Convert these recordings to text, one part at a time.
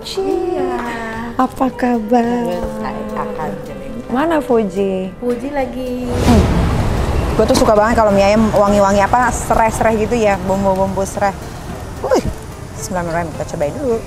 Fuji. Iya. Apa kabar? Mana Fuji? Fuji lagi. Gue tuh suka banget kalau mie ayam wangi-wangi apa serai-serai gitu ya, bumbu-bumbu serai. Bismillahirrahmanirrahim, kita cobain dulu.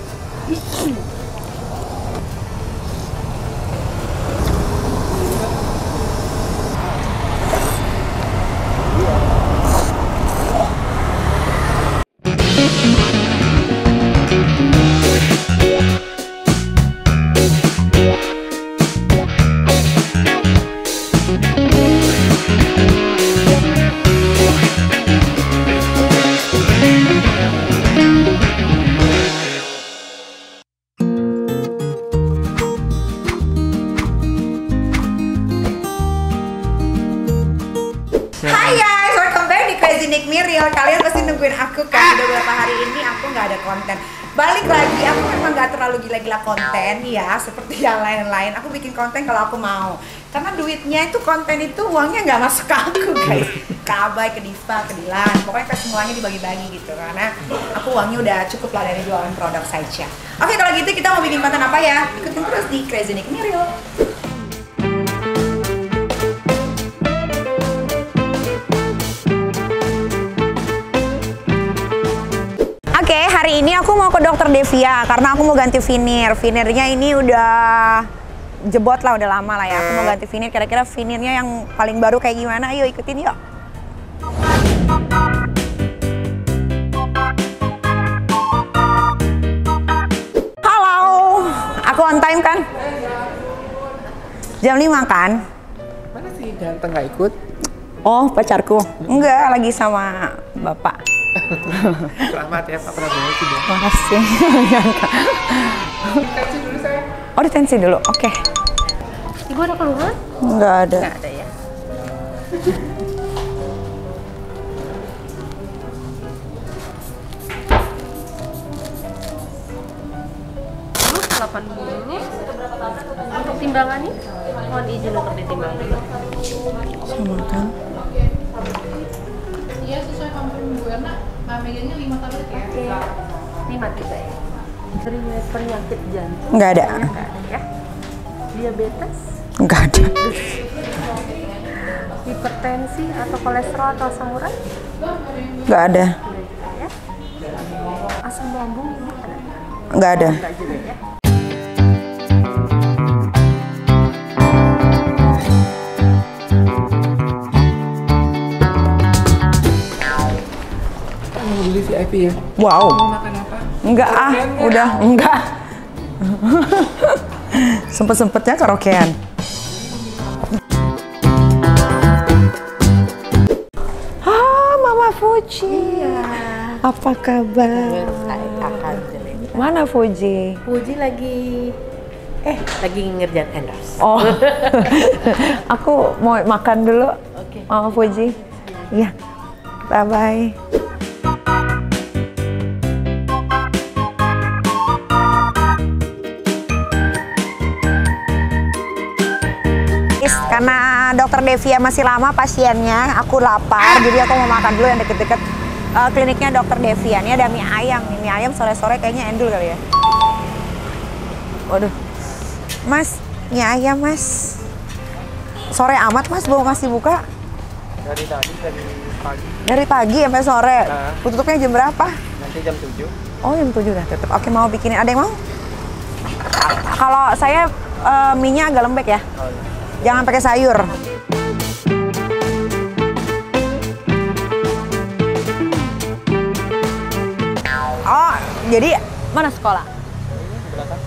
Hai guys, welcome back di Crazy Nick Miril. Kalian pasti nungguin aku kan, udah beberapa hari ini aku nggak ada konten. Balik lagi, aku memang nggak terlalu gila-gila konten ya, seperti yang lain-lain. Aku bikin konten kalau aku mau, karena duitnya itu konten itu uangnya nggak masuk ke aku guys. Ke Abai, ke Diva, ke Dilan, pokoknya ke semuanya dibagi-bagi gitu. Karena aku uangnya udah cukup lah dari jualan produk saja. Oke, kalau gitu kita mau bikin konten apa ya? Ikutin terus di Crazy Nick Miril. Oke, hari ini aku mau ke dokter Devia karena aku mau ganti vinir. Vinirnya ini udah jebot lah, udah lama lah ya. Aku mau ganti vinir, kira-kira vinirnya yang paling baru kayak gimana? Ayo ikutin yuk. Halo, aku on time kan? Jam 5 kan? Mana sih ganteng nggak ikut? Oh, pacarku? Enggak, lagi sama bapak. Selamat ya Pak Prabowo sudah. Makasih. Tensi dulu saya. Oh, ditensi dulu. Oke. Ibu ada keluhan? Enggak ada. Nggak ada ya. Terus 80. Untuk timbangannya, mohon izin untuk ditimbang dulu. Sama kan? Iya, sesuai kampung Bu Erna, megangnya 5 tablet ya? Oke. 5 juga ya. Riwayat penyakit jantung. Nggak ada. Nggak ada ya. Diabetes, Enggak ada. hipertensi atau kolesterol atau asam urat? Enggak ada. Nggak juga ya. Asam lambung ini ada? Enggak ada. Nggak juga ya. Mau beli VIP ya? Wow. Mau makan apa? Enggak ah, udah enggak. Sempet-sempetnya karaokean. Ah, Mama Fuji. Iya. Apa kabar? Mana Fuji? Fuji lagi lagi ngerjain endorse. Oh, aku mau makan dulu. Oke. Mama Fuji. Iya. Bye bye. Karena dokter Devia masih lama pasiennya, aku lapar, jadi aku mau makan dulu yang deket-deket kliniknya dokter Devia. Ini ada mie ayam, mie ayam sore-sore kayaknya endul kali ya. Waduh, Mas, mie ayam Mas. Sore amat Mas, belum masih buka? Dari tadi, dari pagi. Dari pagi sampai sore. Nah. Tutupnya jam berapa? Nanti jam 7. Oh, jam 7 udah tutup. Oke, mau bikinin. Ada yang mau? Kalau saya mie-nya agak lembek ya. Oh, iya. Jangan pakai sayur. Oh, jadi mana sekolah?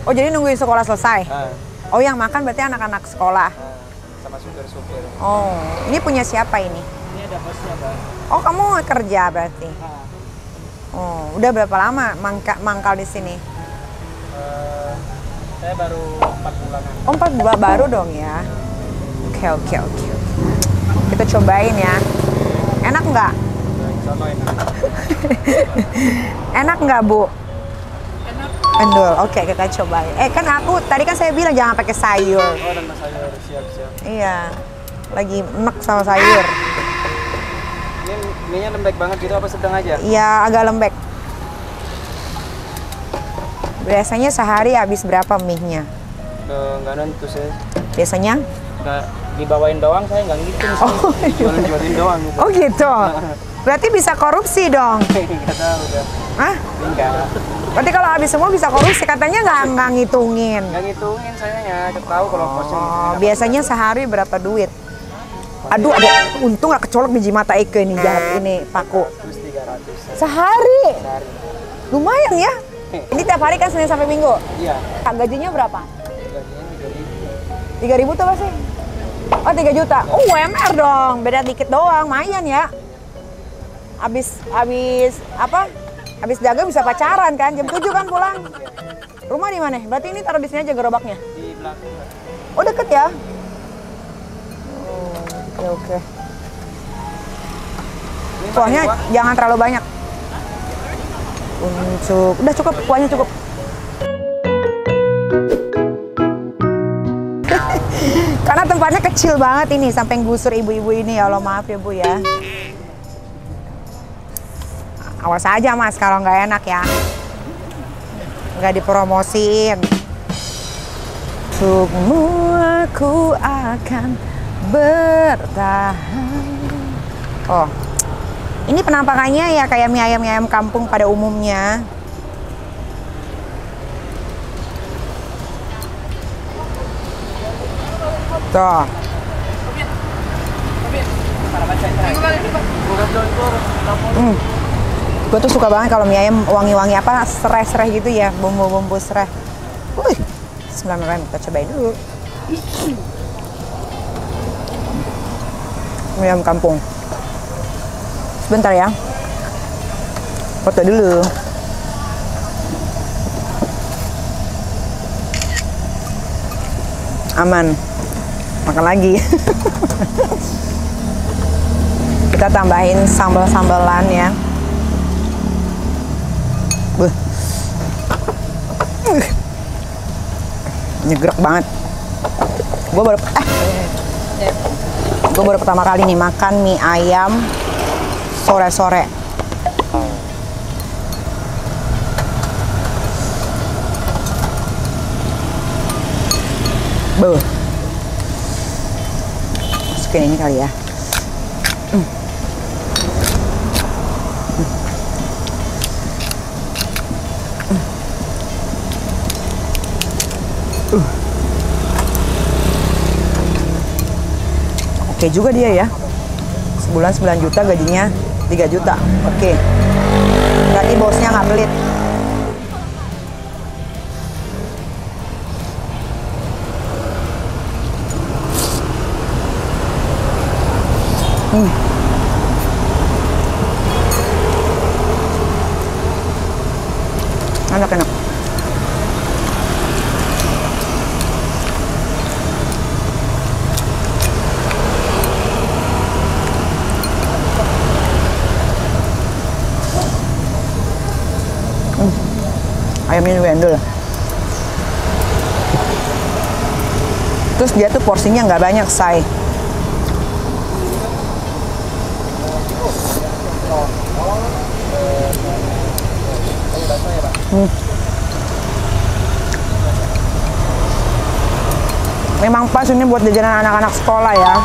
Oh, jadi nungguin sekolah selesai? Oh, yang makan berarti anak-anak sekolah. Sama supir-supir. Oh, ini punya siapa ini? Ini ada bosnya, Bang. Oh, kamu kerja berarti? Oh, udah berapa lama mangkal di sini? Saya baru 4 bulanan. Oh, 4 bulan baru dong ya? Oke. Kita cobain ya. Enak nggak? Sono enak. Enak nggak, Bu? Enak. Endul. Oke, kita cobain. Kan tadi kan saya bilang jangan pakai sayur. Oh, dan sayur. Siap-siap. Iya. Lagi enak sama sayur. Ini mie-nya lembek banget gitu apa sedang aja? Iya, agak lembek. Biasanya sehari habis berapa mie-nya? Nggak nentu saya. Biasanya? Nggak dibawain doang, saya nggak ngitung sih. Oh, iya. Jualin doang gitu. Oh gitu. Berarti bisa korupsi dong. Nggak tahu ya. Hah? Enggak. Berarti kalau habis semua bisa korupsi, katanya nggak ngitungin. Nggak ngitungin saya ya. Tahu kalau kosnya. Oh, biasanya sehari berapa duit? Aduh, ada untung nggak kecolok biji mata Ike ini jahat ini paku. Terus 300. Sehari? Sehari. Lumayan ya. Ini tiap hari kan Senin sampai Minggu. Iya. Gajinya berapa? Gajinya 3.000 tuh apa sih? Oh 3 juta. Oh UMR dong, beda dikit doang, lumayan ya. Abis apa? Abis dagang bisa pacaran kan? Jam 7 kan pulang. Rumah di mana? Berarti ini taruh di sini aja gerobaknya. di belakang. Oh deket ya? Oh, oke. Kuahnya jangan terlalu banyak. Udah cukup, kuahnya cukup. Karena tempatnya kecil banget ini, sampai gusur ibu-ibu ini. Ya Allah, maaf ya Bu ya. Awas aja Mas, kalau nggak enak ya. Nggak dipromosiin. Semua aku akan bertahan. Oh, ini penampakannya ya kayak mie ayam kampung pada umumnya. Tuh. Gue tuh suka banget kalau mie ayam wangi-wangi apa, serai-serai gitu ya, bumbu-bumbu serai. Wih, bismillahirrahmanirrahim, kita cobain dulu. Mie ayam kampung. Sebentar ya. Foto dulu. Aman. Makan lagi. Kita tambahin sambal-sambalan ya. Nyegrek banget. Gue baru pertama kali nih makan mie ayam sore-sore. Masukin ini kali ya. Oke juga dia ya. Sebulan 9 juta, gajinya 3 juta. Oke. Berarti bosnya nggak pelit. Enak. Ayamnya wendel. Terus dia tuh porsinya nggak banyak, say. Memang pas ini buat jajanan anak-anak sekolah ya.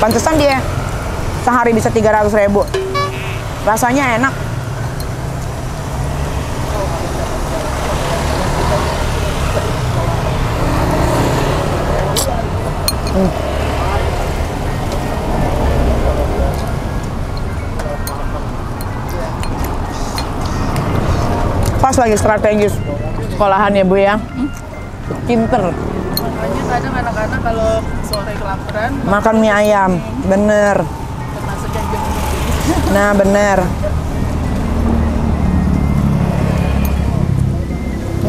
Pantesan dia sehari bisa 300.000. Rasanya enak. Pas lagi strategis sekolahan ya Bu ya. Pinter. Makanya kadang anak-anak kalau sore kelaparan Makan mie ayam, bener. termasuk yang jam Nah bener.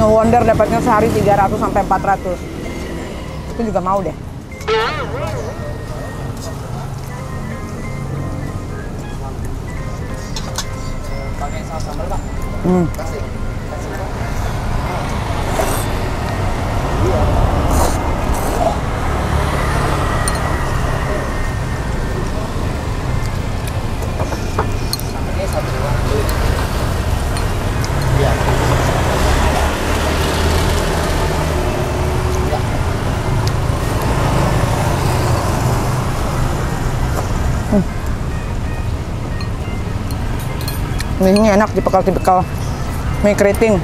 Nge-wonder dapatnya sehari 300 sampai 400. Aku juga mau deh. Pakai saus sambal, Pak. Kasih. Ini enak dipekal-dipekal mie keriting.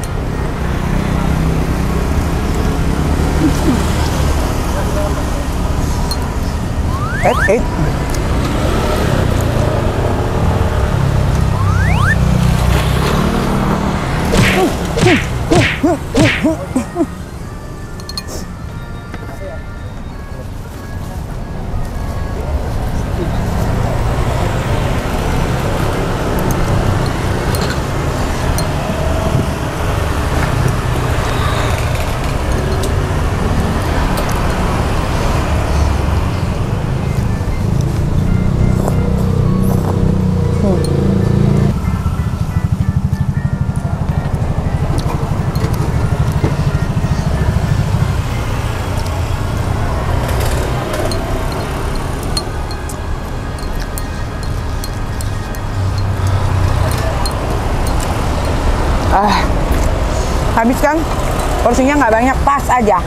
Eat. Habis kan? Porsinya nggak banyak, pas aja.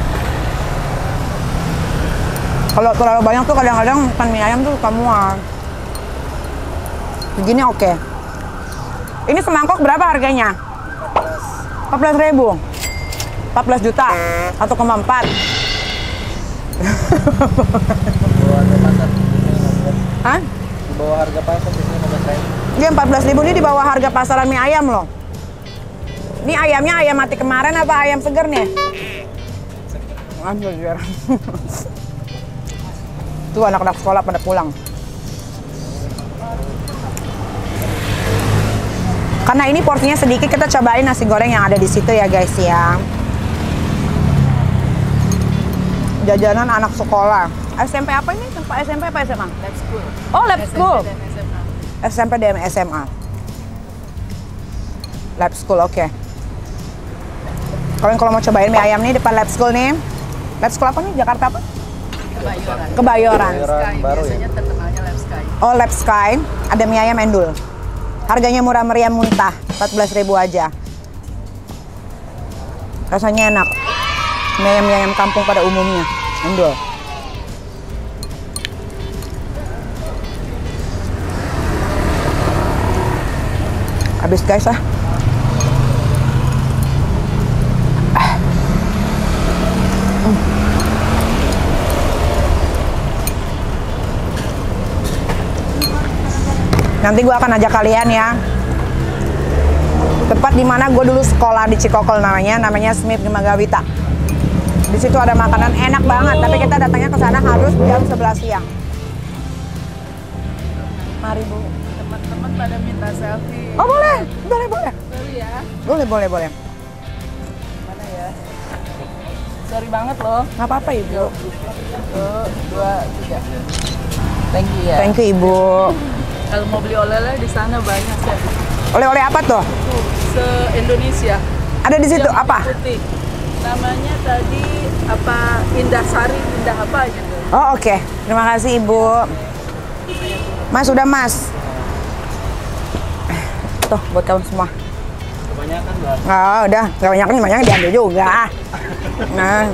Kalau terlalu banyak tuh kadang-kadang makan mie ayam tuh suka mual. Begini oke. Ini semangkok berapa harganya? 14.000. 14 juta. 1,4. Hah? Di bawah harga pasar biasanya 15.000. Dia 14.000 ini di bawah harga pasaran mie ayam loh. Ini ayamnya ayam mati kemarin apa ayam seger nih? Seger. Tuh anak-anak sekolah pada pulang. Karena ini porsinya sedikit, kita cobain nasi goreng yang ada di situ ya guys ya. Jajanan anak sekolah. SMP apa ini? SMP apa SMA? Lab school. Oh, lab school. SMP dan SMA. SMP dan SMA. Lab school, oke. Kalau mau cobain mie ayam nih depan lab school nih. Lab school apa nih? Jakarta apa? Kebayoran. Sky, Baru ya? biasanya terkenalnya Lab Sky. Oh, Lab Sky. Ada mie ayam endul. Harganya murah meriah muntah. 14.000 aja. Rasanya enak. Mie ayam kampung pada umumnya. Endul. Habis guys ah. Nanti gue akan ajak kalian ya. Tempat dimana gue dulu sekolah di Cikokol namanya Smith Gemagawita. Di situ ada makanan enak banget, tapi kita datangnya ke sana harus jam 11 siang. Mari Bu. Teman-teman pada minta selfie. Oh boleh. Sorry ya. Boleh. Mana ya? Sorry banget loh. Nggak apa-apa Ibu. 1, 2, 3. Thank you ya. Thank you Ibu. Kalau mau beli oleh-oleh di sana banyak ya. Oleh-oleh apa tuh? Se-Indonesia. Ada di situ Yang apa? putih. Namanya tadi apa? Indah Sari, Indah apa gitu. Oh oke. Terima kasih Ibu. Mas udah Mas. Tuh buat kamu semua. Kebanyakan lah. Oh udah, nggak banyak diambil juga. Nah.